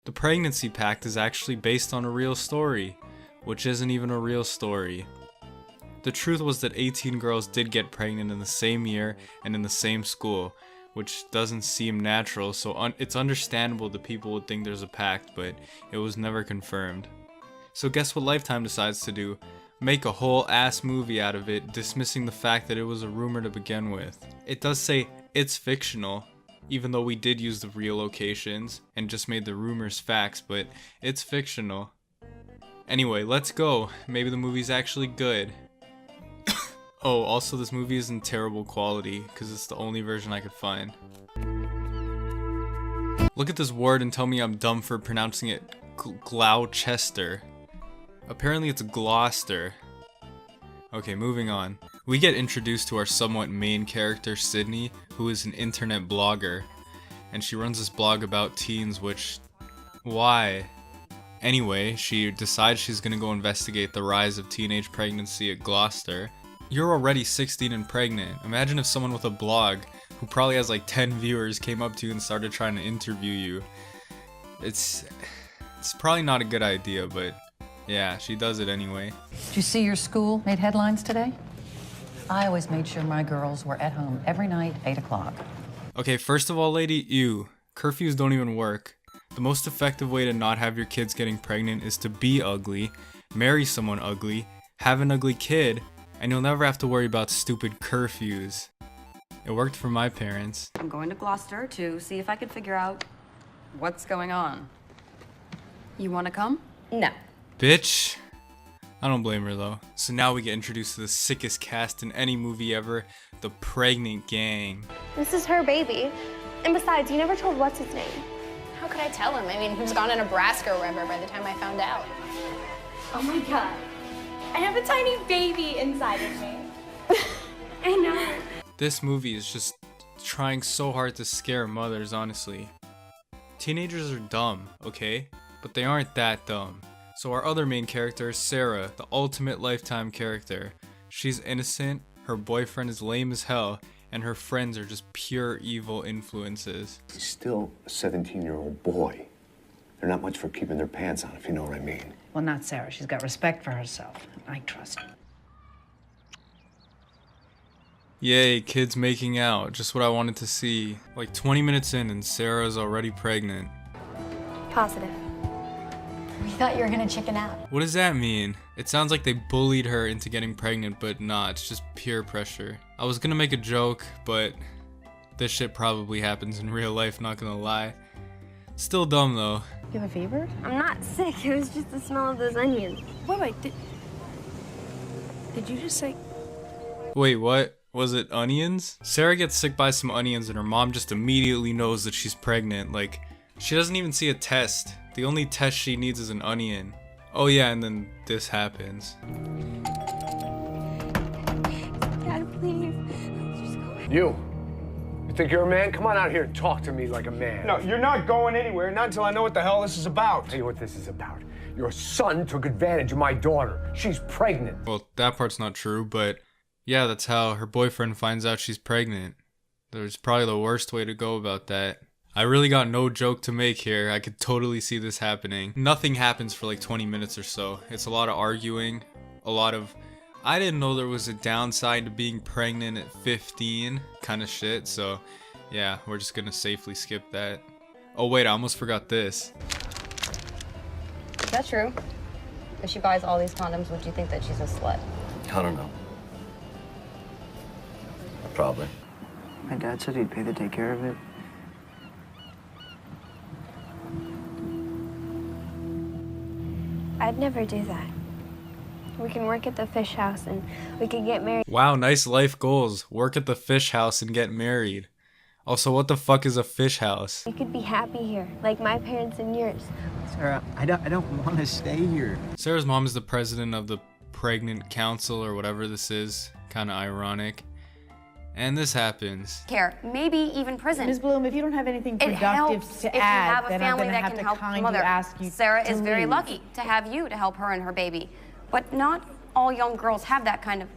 The pregnancy pact is actually based on a real story, which isn't even a real story. The truth was that 18 girls did get pregnant in the same year and in the same school, which doesn't seem natural, so it's understandable that people would think there's a pact, but it was never confirmed. So guess what Lifetime decides to do? Make a whole ass movie out of it, dismissing the fact that it was a rumor to begin with. It does say it's fictional, even though we did use the real locations and just made the rumors facts, but it's fictional. Anyway, let's go. Maybe the movie's actually good. Oh, also this movie is in terrible quality because it's the only version I could find. Look at this word and tell me I'm dumb for pronouncing it Gloucester. Apparently it's Gloucester. Okay, moving on. We get introduced to our somewhat main character, Sydney, who is an internet blogger. And she runs this blog about teens, which... why? Anyway, she decides she's gonna go investigate the rise of teenage pregnancy at Gloucester. You're already 16 and pregnant. Imagine if someone with a blog, who probably has like 10 viewers, came up to you and started trying to interview you. It's probably not a good idea, but yeah, she does it anyway. Did you see your school made headlines today? I always made sure my girls were at home every night, 8 o'clock. Okay, first of all, lady, ew. Curfews don't even work. The most effective way to not have your kids getting pregnant is to be ugly, marry someone ugly, have an ugly kid, and you'll never have to worry about stupid curfews. It worked for my parents. I'm going to Gloucester to see if I can figure out what's going on. You want to come? No. Bitch. I don't blame her though. So now we get introduced to the sickest cast in any movie ever, the Pregnant Gang. This is her baby. And besides, you never told what's his name. How could I tell him? I mean, he was gone in Nebraska or wherever by the time I found out. Oh my God. I have a tiny baby inside of me. I know. This movie is just trying so hard to scare mothers, honestly. Teenagers are dumb, okay? But they aren't that dumb. So our other main character is Sarah, the ultimate Lifetime character. She's innocent, her boyfriend is lame as hell, and her friends are just pure evil influences. He's still a 17-year-old boy. They're not much for keeping their pants on, if you know what I mean. Well, not Sarah. She's got respect for herself. I trust her. Yay, kids making out. Just what I wanted to see. Like 20 minutes in and Sarah's already pregnant. Positive. We thought you were gonna chicken out. What does that mean? It sounds like they bullied her into getting pregnant, but nah, it's just peer pressure. I was gonna make a joke, but this shit probably happens in real life, not gonna lie. Still dumb though. You have a fever? I'm not sick. It was just the smell of those onions. Wait, did you just say... Wait, what? Was it onions? Sarah gets sick by some onions and her mom just immediately knows that she's pregnant. Like, she doesn't even see a test. The only test she needs is an onion. Oh yeah, and then this happens. Dad, please. Just go away. You think you're a man? Come on out here and talk to me like a man. No, you're not going anywhere, not until I know what the hell this is about. I'll tell you what this is about. Your son took advantage of my daughter. She's pregnant. Well, that part's not true, but yeah, that's how her boyfriend finds out she's pregnant. There's probably the worst way to go about that. I really got no joke to make here. I could totally see this happening. Nothing happens for like 20 minutes or so. It's a lot of arguing, a lot of, I didn't know there was a downside to being pregnant at 15 kind of shit. So yeah, we're just gonna safely skip that. Oh wait, I almost forgot this. Is that true? If she buys all these condoms, would you think that she's a slut? I don't know. Probably. My dad said he'd pay to take care of it. I'd never do that. We can work at the fish house and we can get married. Wow, nice life goals. Work at the fish house and get married. Also, what the fuck is a fish house? We could be happy here, like my parents and yours. Sarah, I don't want to stay here. Sarah's mom is the president of the Pregnant Council or whatever this is. Kind of ironic. And this happens. Care, maybe even prison. Ms. Bloom, if you don't have anything It productive helps to if you add, have a then I'm family going to that have can to help the kindly mother. ask you Sarah to is very leave. lucky to have you to help her and her baby. But not all young girls have that kind of...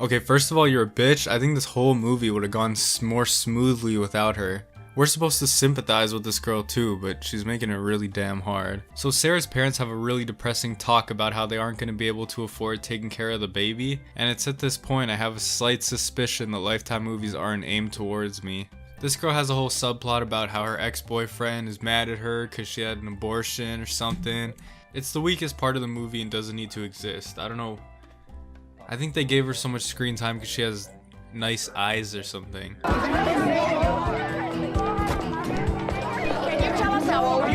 Okay, first of all, you're a bitch. I think this whole movie would have gone more smoothly without her. We're supposed to sympathize with this girl too, but she's making it really damn hard. So Sarah's parents have a really depressing talk about how they aren't going to be able to afford taking care of the baby, and it's at this point I have a slight suspicion that Lifetime movies aren't aimed towards me. This girl has a whole subplot about how her ex-boyfriend is mad at her because she had an abortion or something. It's the weakest part of the movie and doesn't need to exist. I don't know. I think they gave her so much screen time because she has nice eyes or something. You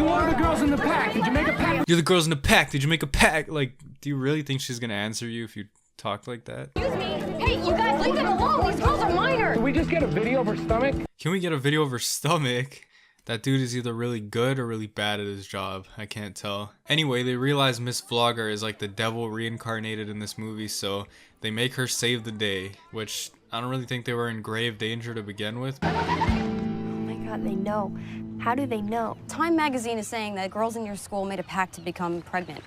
are the girls in the pack. Did you make a pact? You're the girls in the pack. Did you make a pact? Like, do you really think she's gonna answer you if you talk like that? Excuse me. Hey, you guys, leave them alone. These girls are minors. Can we just get a video of her stomach? Can we get a video of her stomach? That dude is either really good or really bad at his job. I can't tell. Anyway, they realize Miss Vlogger is like the devil reincarnated in this movie, so they make her save the day, which I don't really think they were in grave danger to begin with. Oh my God, they know. How do they know? Time magazine is saying that girls in your school made a pact to become pregnant.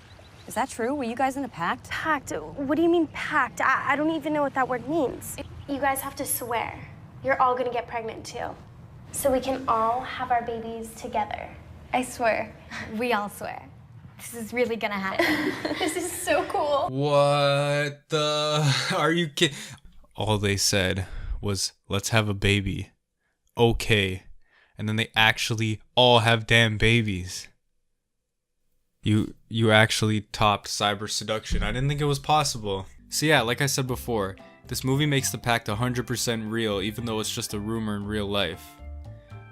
Is that true? Were you guys in a pact? Pact? What do you mean pact? I don't even know what that word means. You guys have to swear. You're all gonna get pregnant too. So we can all have our babies together. I swear. We all swear. This is really gonna happen. This is so cool. What the? Are you kidding? All they said was, let's have a baby. Okay. And then they actually all have damn babies. You actually topped cyber seduction. I didn't think it was possible. So yeah, like I said before, this movie makes the pact 100% real, even though it's just a rumor in real life.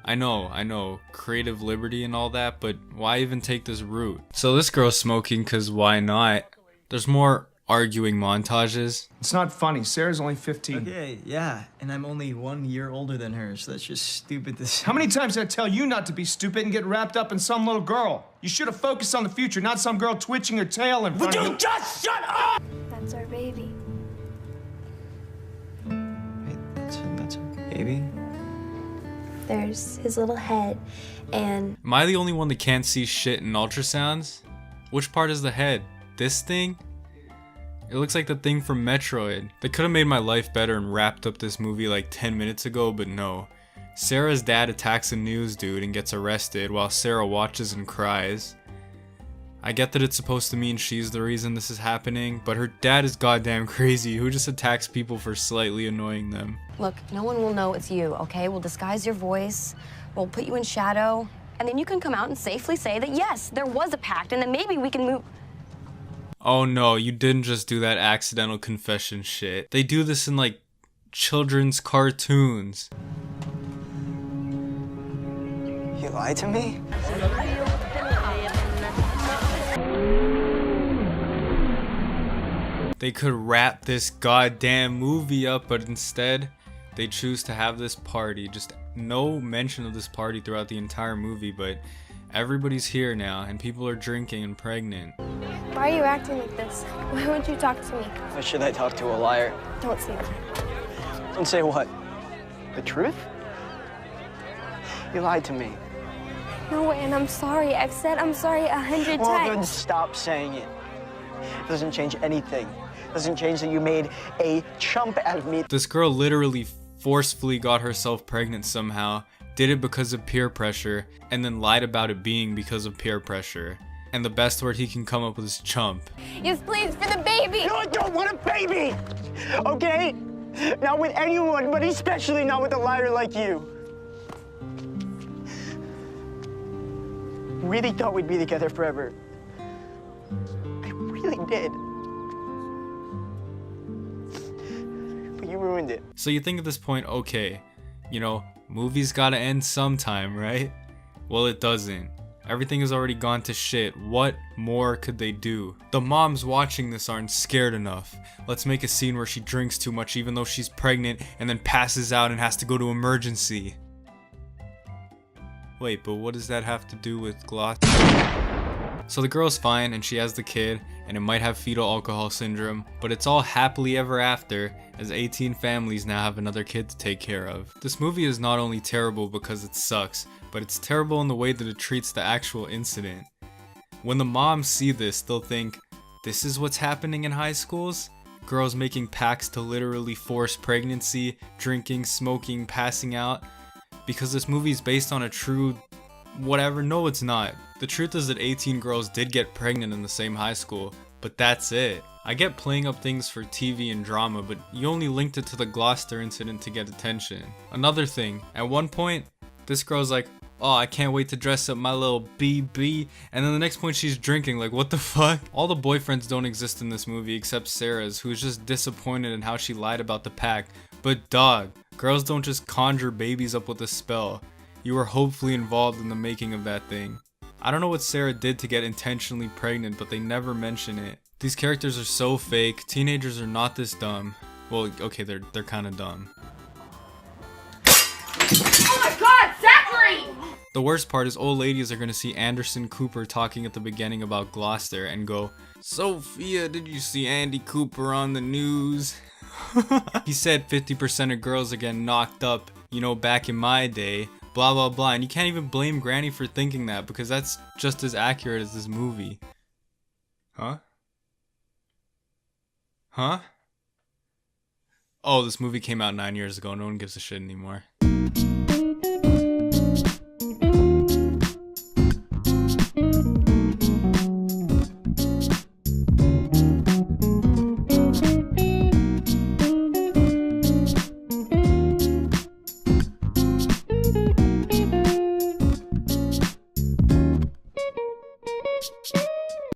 I know, creative liberty and all that, but why even take this route? So this girl's smoking cause why not? There's more arguing montages. It's not funny. Sarah's only 15. Okay, yeah, and I'm only 1 year older than her, so that's just stupid to say. How many times did I tell you not to be stupid and get wrapped up in some little girl? You should have focused on the future, not some girl twitching her tail in front of you. Would you just shut up? That's our baby. Wait, that's a baby? There's his little head, and... Am I the only one that can't see shit in ultrasounds? Which part is the head? This thing? It looks like the thing from Metroid. They could have made my life better and wrapped up this movie like 10 minutes ago, but no. Sarah's dad attacks a news dude and gets arrested while Sarah watches and cries. I get that it's supposed to mean she's the reason this is happening, but her dad is goddamn crazy who just attacks people for slightly annoying them. Look, no one will know it's you, okay? We'll disguise your voice, we'll put you in shadow, and then you can come out and safely say that yes, there was a pact, and then maybe we can move... Oh no, you didn't just do that accidental confession shit. They do this in like children's cartoons. You lied to me? They could wrap this goddamn movie up, but instead, they choose to have this party. Just no mention of this party throughout the entire movie, but everybody's here now, and people are drinking and pregnant. Why are you acting like this? Why won't you talk to me? Why should I talk to a liar? Don't say that. Don't say what? The truth? You lied to me. No, and I'm sorry. I've said I'm sorry 100 Well, times. then stop saying it. It doesn't change anything. It doesn't change that you made a chump out of me. This girl literally forcefully got herself pregnant somehow, did it because of peer pressure, and then lied about it being because of peer pressure. And the best word he can come up with is chump. Yes, please, for the baby. No, I don't want a baby! Okay? Not with anyone, but especially not with a liar like you. Really thought we'd be together forever. I really did. But you ruined it. So you think at this point, okay, you know, movies gotta end sometime, right? Well, it doesn't. Everything has already gone to shit. What more could they do? The moms watching this aren't scared enough. Let's make a scene where she drinks too much even though she's pregnant and then passes out and has to go to emergency. Wait, but what does that have to do with gloss? So the girl's fine and she has the kid and it might have fetal alcohol syndrome, but it's all happily ever after as 18 families now have another kid to take care of. This movie is not only terrible because it sucks, but it's terrible in the way that it treats the actual incident. When the moms see this, they'll think, this is what's happening in high schools? girls making pacts to literally force pregnancy, drinking, smoking, passing out. Because this movie is based on a true whatever. No, it's not. The truth is that 18 girls did get pregnant in the same high school, but that's it. I get playing up things for TV and drama, but you only linked it to the Gloucester incident to get attention. Another thing, at one point, this girl's like, oh, I can't wait to dress up my little BB. And then the next point she's drinking, like what the fuck? All the boyfriends don't exist in this movie except Sarah's, who's just disappointed in how she lied about the pact. But dog, girls don't just conjure babies up with a spell. You were hopefully involved in the making of that thing. I don't know what Sarah did to get intentionally pregnant, but they never mention it. These characters are so fake. Teenagers are not this dumb. Well, okay, they're kind of dumb. Oh my god, Zachary! The worst part is old ladies are gonna see Anderson Cooper talking at the beginning about Gloucester and go, Sophia, did you see Andy Cooper on the news? He said 50% of girls are getting knocked up, you know, back in my day, blah blah blah. And you can't even blame Granny for thinking that because that's just as accurate as this movie. Huh? Huh? Oh, this movie came out 9 years ago. No one gives a shit anymore.